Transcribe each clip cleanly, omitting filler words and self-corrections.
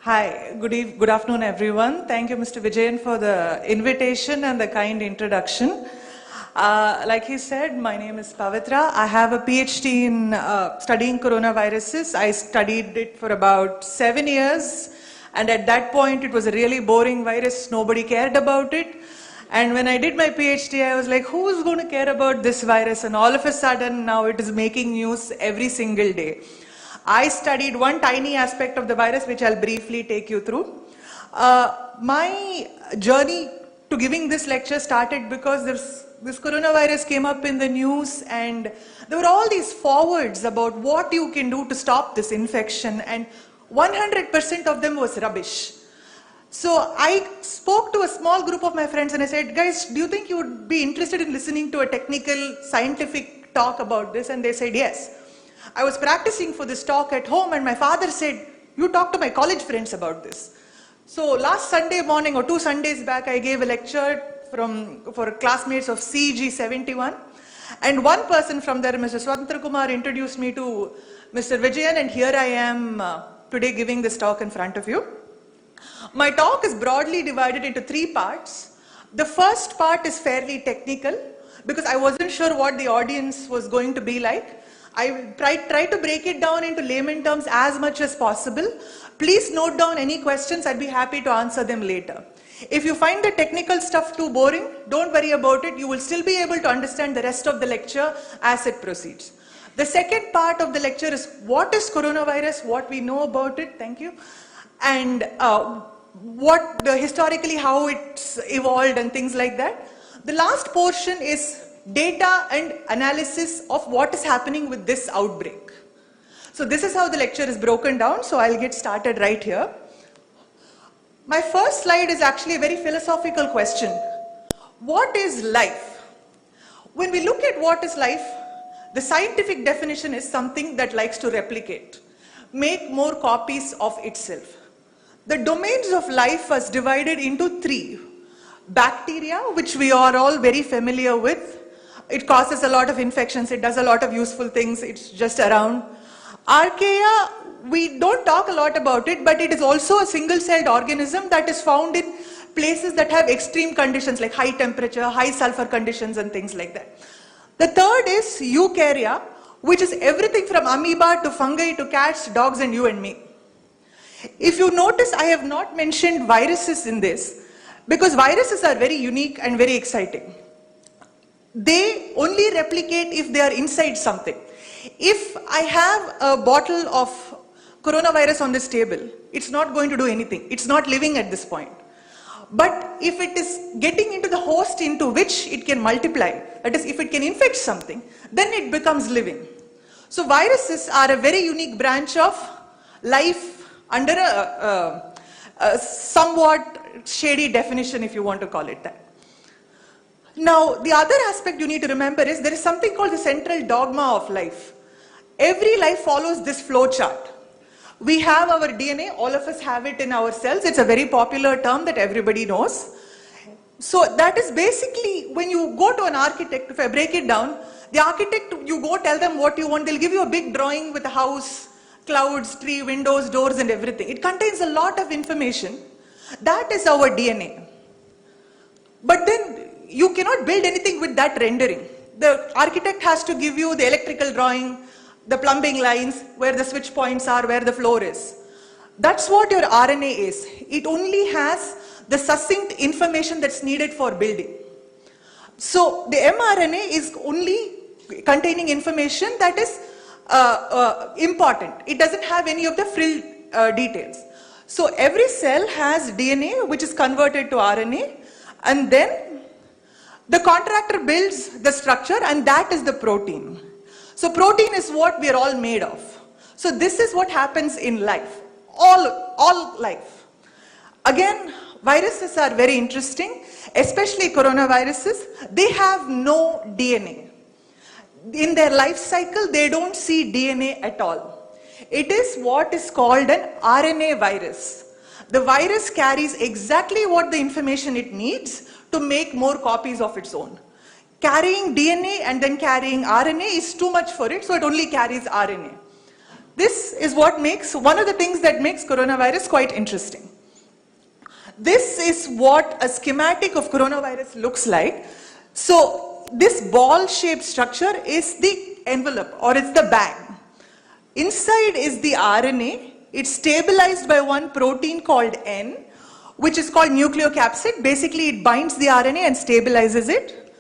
Hi, good afternoon everyone. Thank you Mr. Vijayan for the invitation and the kind introduction. Like he said, my name is Pavithra. I have a PhD in studying coronaviruses. I studied it for about 7 years, and at that point it was a really boring virus. Nobody cared about it. And when I did my PhD, I was like, who's going to care about this virus? And all of a sudden now it is making news every single day. I studied one tiny aspect of the virus, which I'll briefly take you through. My journey to giving this lecture started because this coronavirus came up in the news, and there were all these forwards about what you can do to stop this infection, and 100% of them was rubbish. So I spoke to a small group of my friends and I said, guys, do you think you would be interested in listening to a technical, scientific talk about this? And they said yes. I was practicing for this talk at home, and my father said, you talk to my college friends about this. So last Sunday morning or 2 Sundays back, I gave a lecture for classmates of CG 71. And one person from there, Mr. Swatantra Kumar, introduced me to Mr. Vijayan, and here I am today giving this talk in front of you. My talk is broadly divided into 3 parts. The first part is fairly technical because I wasn't sure what the audience was going to be like. I will try to break it down into layman terms as much as possible. Please note down any questions. I'd be happy to answer them later. If you find the technical stuff too boring, don't worry about it. You will still be able to understand the rest of the lecture as it proceeds. The second part of the lecture is what is coronavirus, what we know about it, thank you, and historically how it's evolved and things like that. The last portion is data and analysis of what is happening with this outbreak. So this is how the lecture is broken down, so I'll get started right here. My first slide is actually a very philosophical question. What is life? When we look at what is life, the scientific definition is something that likes to replicate, make more copies of itself. The domains of life was divided into 3. Bacteria, which we are all very familiar with. It causes a lot of infections, it does a lot of useful things, it's just around. Archaea, we don't talk a lot about it, but it is also a single-celled organism that is found in places that have extreme conditions like high temperature, high sulfur conditions and things like that. The third is eukarya, which is everything from amoeba to fungi to cats, dogs and you and me. If you notice, I have not mentioned viruses in this because viruses are very unique and very exciting. They only replicate if they are inside something. If I have a bottle of coronavirus on this table, it's not going to do anything. It's not living at this point. But if it is getting into the host into which it can multiply, that is, if it can infect something, then it becomes living. So viruses are a very unique branch of life under a somewhat shady definition, if you want to call it that. Now, the other aspect you need to remember is there is something called the central dogma of life. Every life follows this flow chart. We have our DNA, all of us have it in our cells. It's a very popular term that everybody knows. So that is basically when you go to an architect, if I break it down, the architect, you go tell them what you want, they'll give you a big drawing with a house, clouds, tree, windows, doors and everything. It contains a lot of information. That is our DNA. But then you cannot build anything with that rendering. The architect has to give you the electrical drawing, the plumbing lines, where the switch points are, where the floor is. That's what your RNA is. It only has the succinct information that's needed for building. So the mRNA is only containing information that is important. It doesn't have any of the frill details. So every cell has DNA which is converted to RNA, and then the contractor builds the structure, and that is the protein. So protein is what we are all made of. So this is what happens in life, all life. Again, viruses are very interesting, especially coronaviruses. They have no DNA. In their life cycle, they don't see DNA at all. It is what is called an RNA virus. The virus carries exactly what the information it needs to make more copies of its own. Carrying DNA and then carrying RNA is too much for it, so it only carries RNA. This is what makes, one of the things that makes coronavirus quite interesting. This is what a schematic of coronavirus looks like. So this ball-shaped structure is the envelope, or it's the bag. Inside is the RNA. It's stabilized by one protein called N, which is called nucleocapsid. Basically, it binds the RNA and stabilizes it.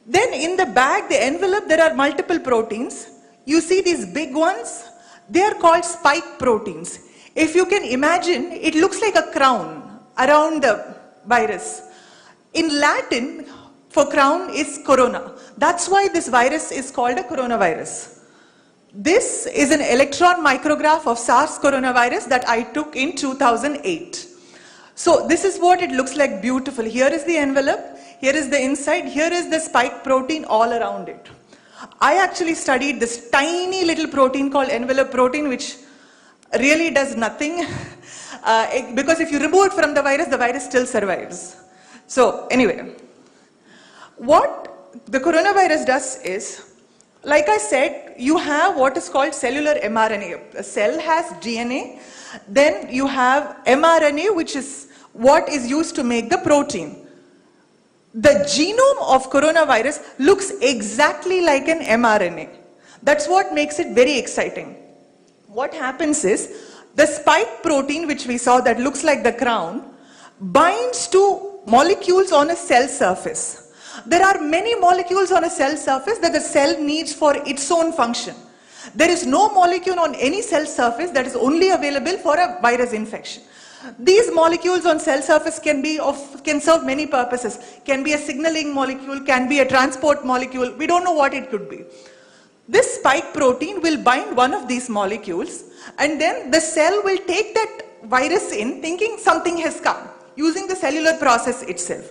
Then in the bag, the envelope, there are multiple proteins. You see these big ones? They are called spike proteins. If you can imagine, it looks like a crown around the virus. In Latin, for crown is corona. That's why this virus is called a coronavirus. This is an electron micrograph of SARS coronavirus that I took in 2008. So this is what it looks like, beautiful. Here is the envelope, here is the inside, here is the spike protein all around it. I actually studied this tiny little protein called envelope protein, which really does nothing because if you remove it from the virus still survives. So anyway, what the coronavirus does is, like I said, you have what is called cellular mRNA. A cell has DNA, then you have mRNA, which is what is used to make the protein. The genome of coronavirus looks exactly like an mRNA. That's what makes it very exciting. What happens is, the spike protein, which we saw that looks like the crown, binds to molecules on a cell surface. There are many molecules on a cell surface that the cell needs for its own function. There is no molecule on any cell surface that is only available for a virus infection. These molecules on cell surface can serve many purposes. Can be a signaling molecule, can be a transport molecule. We don't know what it could be. This spike protein will bind one of these molecules, and then the cell will take that virus in thinking something has come, using the cellular process itself.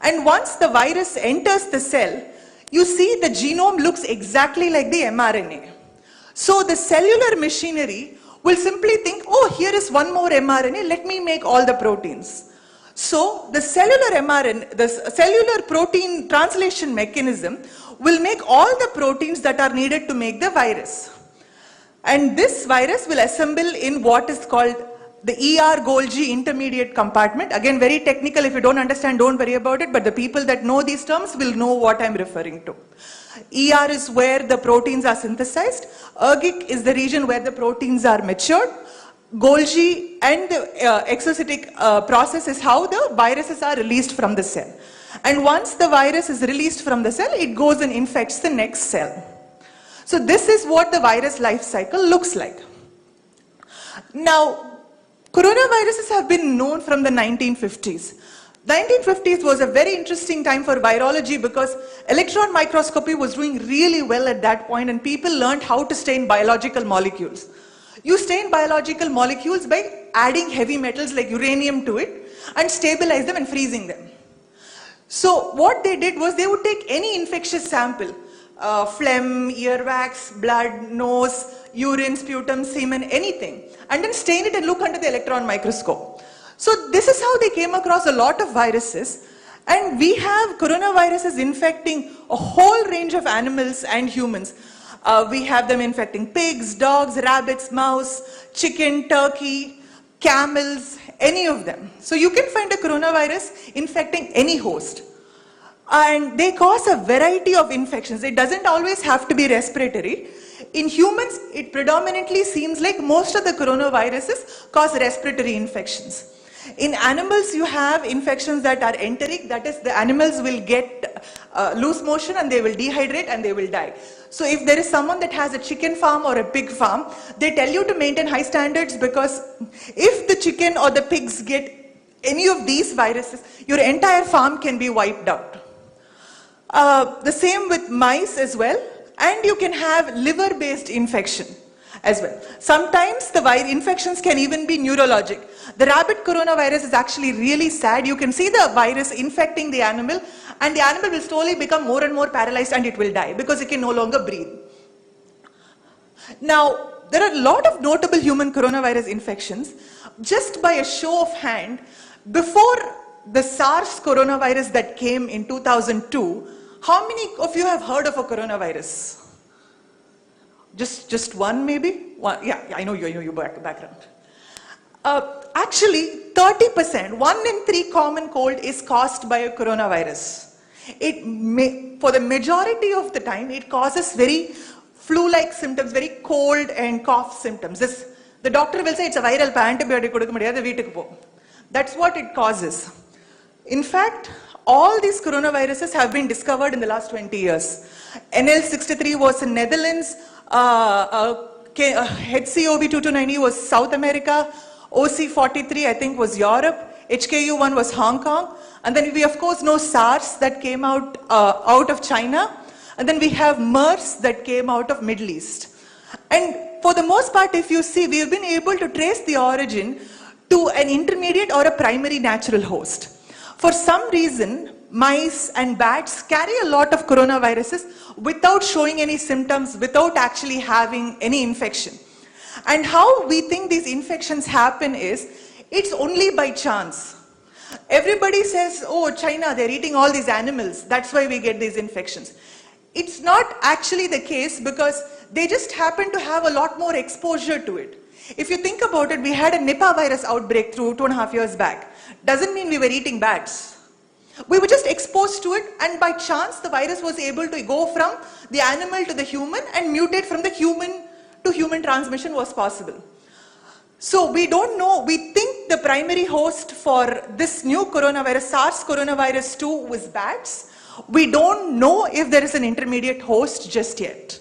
And once the virus enters the cell, you see the genome looks exactly like the mRNA. So the cellular machinery will simply think, oh, here is one more mRNA, let me make all the proteins. So the cellular mRNA, the cellular protein translation mechanism will make all the proteins that are needed to make the virus. And this virus will assemble in what is called the ER-Golgi intermediate compartment. Again, very technical. If you don't understand, don't worry about it. But the people that know these terms will know what I'm referring to. ER is where the proteins are synthesized. Ergic is the region where the proteins are matured. Golgi and the exocytic process is how the viruses are released from the cell. And once the virus is released from the cell, it goes and infects the next cell. So this is what the virus life cycle looks like. Now, coronaviruses have been known from the 1950s. 1950s was a very interesting time for virology because electron microscopy was doing really well at that point, and people learned how to stain biological molecules. You stain biological molecules by adding heavy metals like uranium to it and stabilize them and freezing them. So what they did was they would take any infectious sample, phlegm, earwax, blood, nose, urine, sputum, semen, anything, and then stain it and look under the electron microscope. So this is how they came across a lot of viruses, and we have coronaviruses infecting a whole range of animals and humans. We have them infecting pigs, dogs, rabbits, mouse, chicken, turkey, camels, any of them. So you can find a coronavirus infecting any host. And they cause a variety of infections. It doesn't always have to be respiratory. In humans, it predominantly seems like most of the coronaviruses cause respiratory infections. In animals, you have infections that are enteric, that is, the animals will get loose motion and they will dehydrate and they will die. So if there is someone that has a chicken farm or a pig farm, they tell you to maintain high standards, because if the chicken or the pigs get any of these viruses, your entire farm can be wiped out. The same with mice as well, and you can have liver-based infection as well. Sometimes the infections can even be neurologic. The rabbit coronavirus is actually really sad. You can see the virus infecting the animal, and the animal will slowly become more and more paralyzed and it will die because it can no longer breathe. Now, there are a lot of notable human coronavirus infections. Just by a show of hand, before the SARS coronavirus that came in 2002, how many of you have heard of a coronavirus? Just one maybe? One, yeah, I know your background. Actually, 30%, 1 in 3 common cold is caused by a coronavirus. For the majority of the time, it causes very flu-like symptoms, very cold and cough symptoms. The doctor will say it's a viral antibiotic. That's what it causes. In fact, all these coronaviruses have been discovered in the last 20 years. NL63 was in Netherlands, HCOV2290 was South America, OC43 I think was Europe, HKU1 was Hong Kong, and then we of course know SARS that came out of China, and then we have MERS that came out of Middle East. And for the most part, if you see, we have been able to trace the origin to an intermediate or a primary natural host. For some reason, mice and bats carry a lot of coronaviruses without showing any symptoms, without actually having any infection. And how we think these infections happen is, it's only by chance. Everybody says, oh, China, they're eating all these animals, that's why we get these infections. It's not actually the case because they just happen to have a lot more exposure to it. If you think about it, we had a Nipah virus outbreak 2.5 years back. Doesn't mean we were eating bats. We were just exposed to it, and by chance the virus was able to go from the animal to the human and mutate from the human to human transmission was possible. So we don't know, we think the primary host for this new coronavirus, SARS coronavirus 2, was bats. We don't know if there is an intermediate host just yet.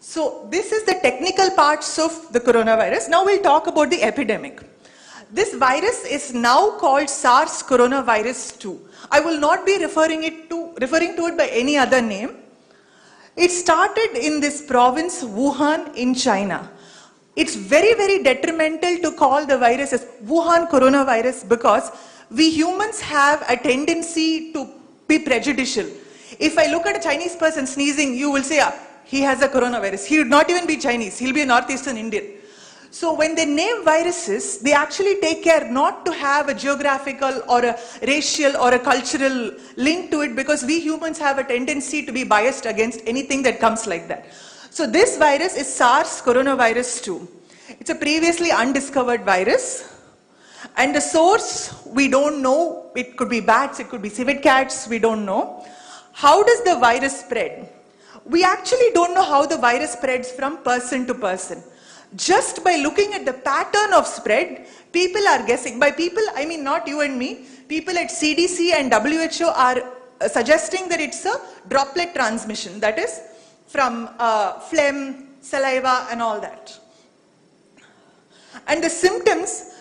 So this is the technical parts of the coronavirus. Now we'll talk about the epidemic. This virus is now called SARS coronavirus 2. I will not be referring to it by any other name. It started in this province, Wuhan in China. It's very, very detrimental to call the virus as Wuhan coronavirus because we humans have a tendency to be prejudicial. If I look at a Chinese person sneezing, you will say, he has a coronavirus. He would not even be Chinese. He'll be a Northeastern Indian. So when they name viruses, they actually take care not to have a geographical or a racial or a cultural link to it because we humans have a tendency to be biased against anything that comes like that. So this virus is SARS coronavirus 2. It's a previously undiscovered virus. And the source, we don't know. It could be bats, it could be civet cats, we don't know. How does the virus spread? We actually don't know how the virus spreads from person to person. Just by looking at the pattern of spread, people are guessing. By people, I mean not you and me. People at CDC and WHO are suggesting that it's a droplet transmission. That is from phlegm, saliva and all that. And the symptoms,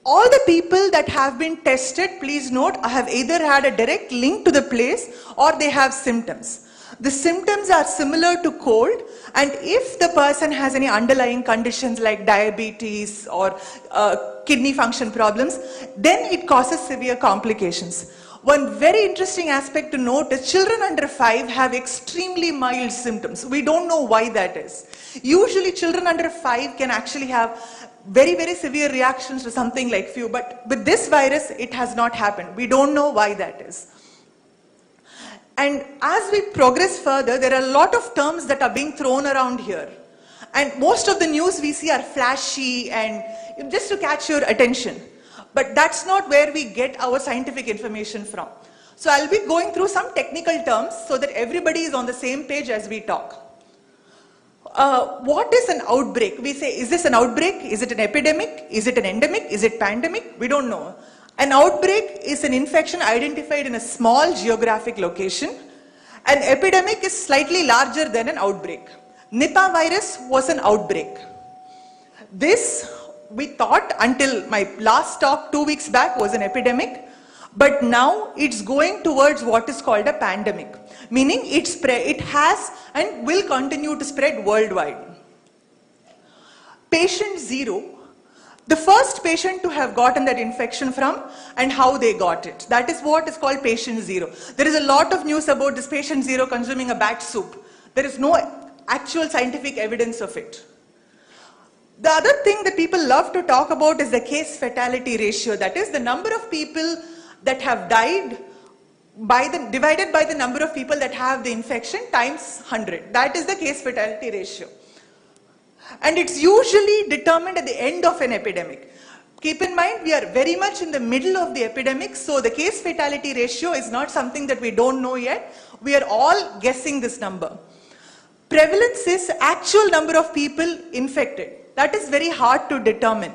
all the people that have been tested, please note, have either had a direct link to the place or they have symptoms. The symptoms are similar to cold, and if the person has any underlying conditions like diabetes or kidney function problems, then it causes severe complications. One very interesting aspect to note is children under 5 have extremely mild symptoms. We don't know why that is. Usually children under 5 can actually have very, very severe reactions to something like flu, but with this virus, it has not happened. We don't know why that is. And as we progress further, there are a lot of terms that are being thrown around here. And most of the news we see are flashy and just to catch your attention. But that's not where we get our scientific information from. So I'll be going through some technical terms so that everybody is on the same page as we talk. What is an outbreak? We say, is this an outbreak? Is it an epidemic? Is it an endemic? Is it pandemic? We don't know. An outbreak is an infection identified in a small geographic location. An epidemic is slightly larger than an outbreak. Nipah virus was an outbreak. This, we thought until my last talk 2 weeks back, was an epidemic. But now it's going towards what is called a pandemic. Meaning it has and will continue to spread worldwide. Patient 0. The first patient to have gotten that infection from and how they got it. That is what is called patient 0. There is a lot of news about this patient 0 consuming a bat soup. There is no actual scientific evidence of it. The other thing that people love to talk about is the case fatality ratio. That is the number of people that have died divided by the number of people that have the infection times 100. That is the case fatality ratio. And it's usually determined at the end of an epidemic. Keep in mind, we are very much in the middle of the epidemic, so the case fatality ratio is not something that we don't know yet. We are all guessing this number. Prevalence is actual number of people infected. That is very hard to determine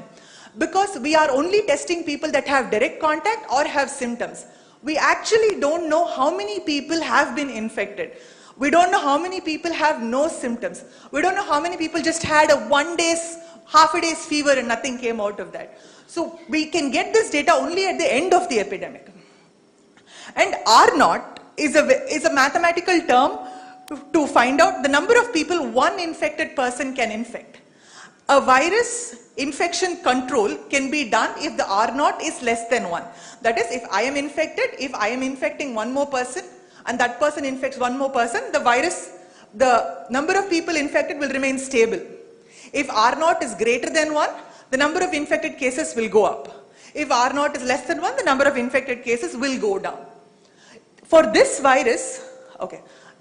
because we are only testing people that have direct contact or have symptoms. We actually don't know how many people have been infected. We don't know how many people have no symptoms. We don't know how many people just had a half a day's fever and nothing came out of that. So we can get this data only at the end of the epidemic. And R0 is a mathematical term to find out the number of people one infected person can infect. A virus infection control can be done if the R0 is less than 1. That is, if I am infected, if I am infecting one more person and that person infects one more person, the number of people infected will remain stable. If R0 is greater than 1, the number of infected cases will go up. If R0 is less than 1, the number of infected cases will go down. For this virus,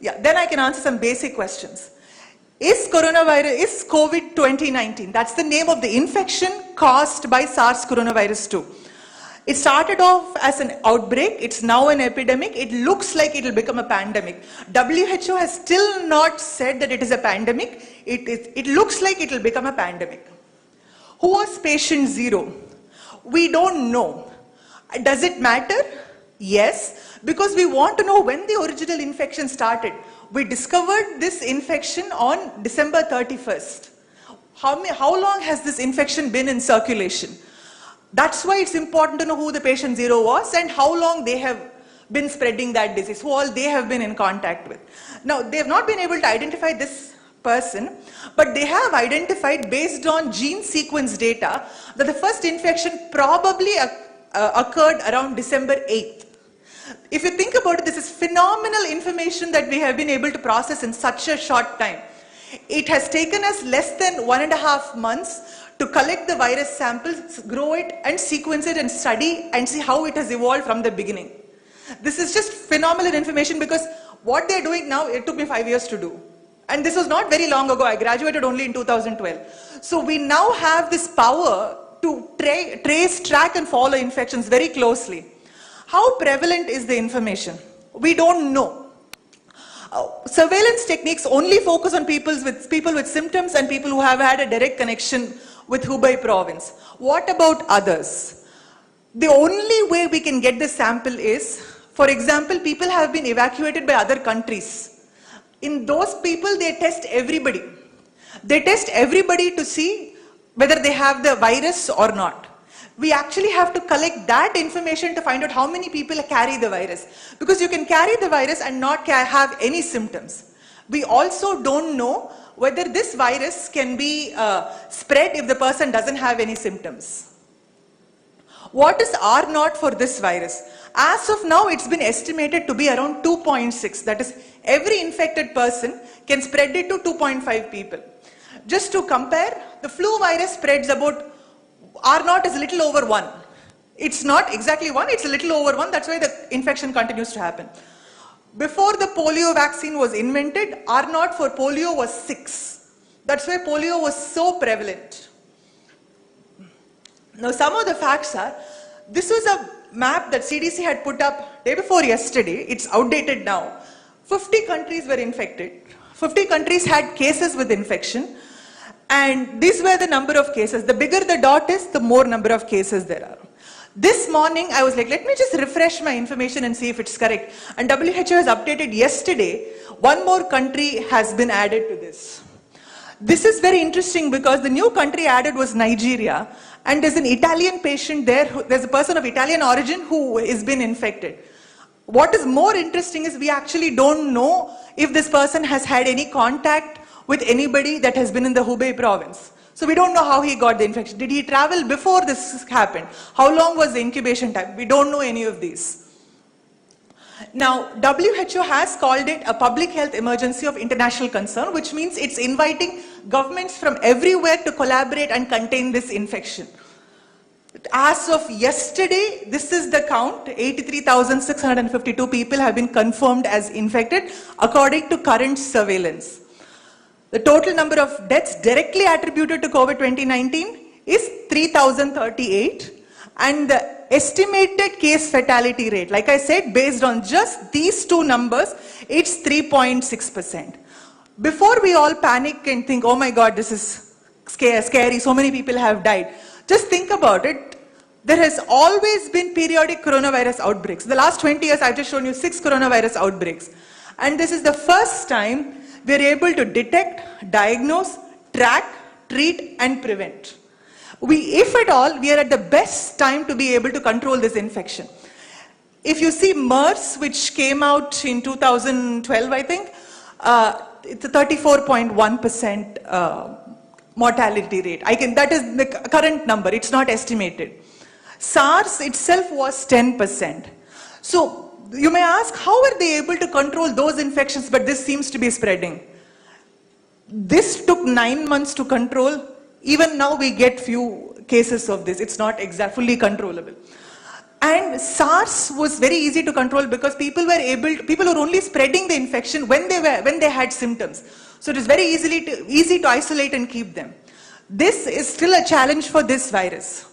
then I can answer some basic questions. Is COVID 2019? That's the name of the infection caused by SARS coronavirus 2. It started off as an outbreak. It's now an epidemic. It looks like it will become a pandemic. WHO has still not said that it is a pandemic. It looks like it will become a pandemic. Who was patient 0? We don't know. Does it matter? Yes, because we want to know when the original infection started. We discovered this infection on December 31st. How long has this infection been in circulation? That's why it's important to know who the patient 0 was and how long they have been spreading that disease, who all they have been in contact with. Now, they have not been able to identify this person, but they have identified based on gene sequence data that the first infection probably occurred around December 8th. If you think about it, this is phenomenal information that we have been able to process in such a short time. It has taken us less than 1.5 months to collect the virus samples, grow it and sequence it and study and see how it has evolved from the beginning. This is just phenomenal information because what they're doing now, it took me 5 years to do. And this was not very long ago. I graduated only in 2012. So we now have this power to trace, track and follow infections very closely. How prevalent is the information? We don't know. Surveillance techniques only focus on people with symptoms and people who have had a direct connection with Hubei province. What about others? The only way we can get the sample is, for example, people have been evacuated by other countries. In those people, they test everybody. They test everybody to see whether they have the virus or not. We actually have to collect that information to find out how many people carry the virus. Because you can carry the virus and not have any symptoms. We also don't know whether this virus can be spread if the person doesn't have any symptoms. What is R0 for this virus? As of now, it's been estimated to be around 2.6. That is, every infected person can spread it to 2.5 people. Just to compare, the flu virus spreads about, R0 is a little over 1. It's not exactly 1, it's a little over 1. That's why the infection continues to happen. Before the polio vaccine was invented, R0 for polio was 6. That's why polio was so prevalent. Now, some of the facts are, this was a map that CDC had put up day before yesterday. It's outdated now. 50 countries were infected. 50 countries had cases with infection. And these were the number of cases. The bigger the dot is, the more number of cases there are. This morning, I was like, let me just refresh my information and see if it's correct. And WHO has updated yesterday, one more country has been added to this. This is very interesting because the new country added was Nigeria. And there's an Italian patient there, there's a person of Italian origin who has been infected. What is more interesting is we actually don't know if this person has had any contact with anybody that has been in the Hubei province. So we don't know how he got the infection. Did he travel before this happened? How long was the incubation time? We don't know any of these. Now, WHO has called it a public health emergency of international concern, which means it's inviting governments from everywhere to collaborate and contain this infection. As of yesterday, this is the count, 83,652 people have been confirmed as infected according to current surveillance. The total number of deaths directly attributed to COVID 2019 is 3,038, and the estimated case fatality rate, like I said, based on just these two numbers, it's 3.6%. Before we all panic and think, oh my God, this is scary, so many people have died, just think about it. There has always been periodic coronavirus outbreaks. The last 20 years, I've just shown you 6 coronavirus outbreaks. And this is the first time we're able to detect, diagnose, track, treat, and prevent. If at all, we are at the best time to be able to control this infection. If you see MERS, which came out in 2012, I think, it's a 34.1% mortality rate. That is the current number, it's not estimated. SARS itself was 10%. So you may ask, how are they able to control those infections, but this seems to be spreading? This took 9 months to control. Even now we get few cases of this. It's not fully controllable. And SARS was very easy to control because people were only spreading the infection when they had symptoms. So it is very easy to isolate and keep them. This is still a challenge for this virus.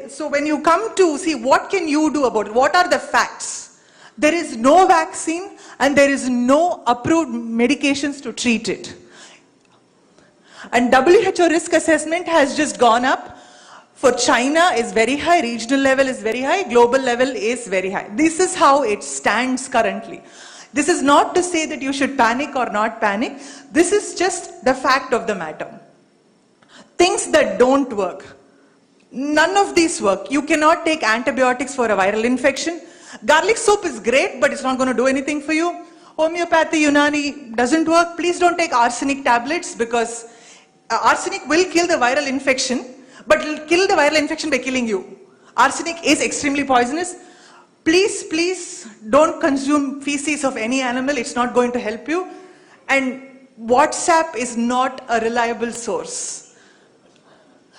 So when you come to see what can you do about it, what are the facts? There is no vaccine and there is no approved medications to treat it. And WHO risk assessment has just gone up. For China is very high, regional level is very high, global level is very high. This is how it stands currently. This is not to say that you should panic or not panic. This is just the fact of the matter. Things that don't work. None of these work. You cannot take antibiotics for a viral infection. Garlic soap is great, but it's not going to do anything for you. Homeopathy, Unani doesn't work. Please don't take arsenic tablets because arsenic will kill the viral infection, but it will kill the viral infection by killing you. Arsenic is extremely poisonous. Please don't consume feces of any animal. It's not going to help you. And WhatsApp is not a reliable source.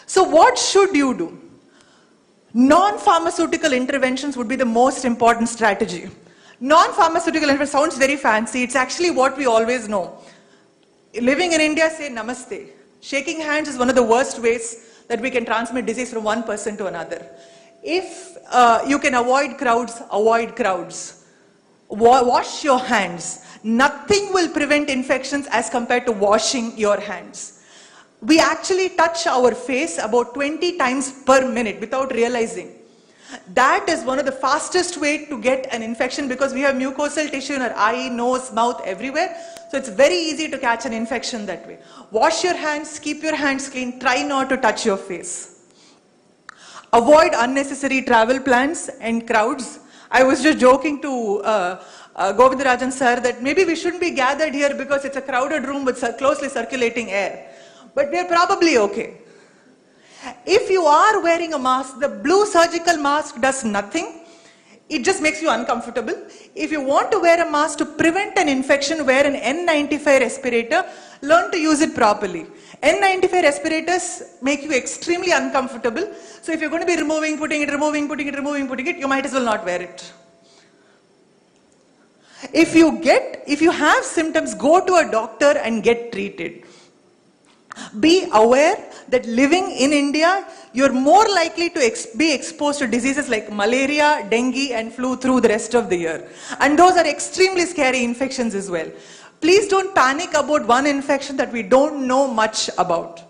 So what should you do? Non-pharmaceutical interventions would be the most important strategy. Non-pharmaceutical intervention sounds very fancy. It's actually what we always know. Living in India, say namaste. Shaking hands is one of the worst ways that we can transmit disease from one person to another. If you can avoid crowds, avoid crowds. Wash your hands. Nothing will prevent infections as compared to washing your hands. We actually touch our face about 20 times per minute without realizing. That is one of the fastest way to get an infection because we have mucosal tissue in our eye, nose, mouth, everywhere. So it's very easy to catch an infection that way. Wash your hands, keep your hands clean, try not to touch your face. Avoid unnecessary travel plans and crowds. I was just joking to Govindarajan sir that maybe we shouldn't be gathered here because it's a crowded room with closely circulating air. But we are probably okay. If you are wearing a mask, the blue surgical mask does nothing. It just makes you uncomfortable. If you want to wear a mask to prevent an infection, wear an N95 respirator. Learn to use it properly. N95 respirators make you extremely uncomfortable. So if you're going to be removing, putting it, you might as well not wear it. If you have symptoms, go to a doctor and get treated. Be aware that living in India, you're more likely to be exposed to diseases like malaria, dengue and flu through the rest of the year. And those are extremely scary infections as well. Please don't panic about one infection that we don't know much about.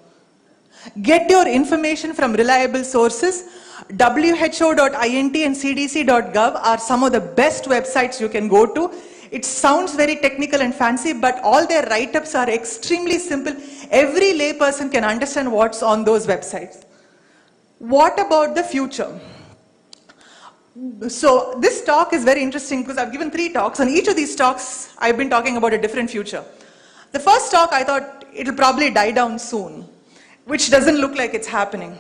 Get your information from reliable sources. WHO.int and cdc.gov are some of the best websites you can go to. It sounds very technical and fancy, but all their write-ups are extremely simple. Every layperson can understand what's on those websites. What about the future? So this talk is very interesting because I've given 3 talks. On each of these talks, I've been talking about a different future. The first talk, I thought it'll probably die down soon, which doesn't look like it's happening.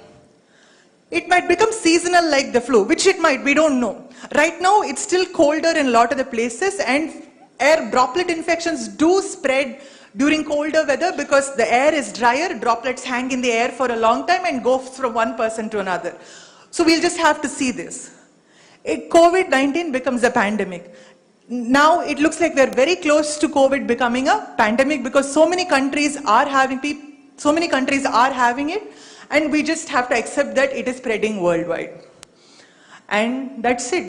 It might become seasonal like the flu, which it might, we don't know. Right now, it's still colder in a lot of the places and air droplet infections do spread During colder weather, because the air is drier, droplets hang in the air for a long time and go from one person to another. So we'll just have to see this. COVID-19 becomes a pandemic. Now it looks like we're very close to COVID becoming a pandemic because so many countries are having it, and we just have to accept that it is spreading worldwide. And that's it.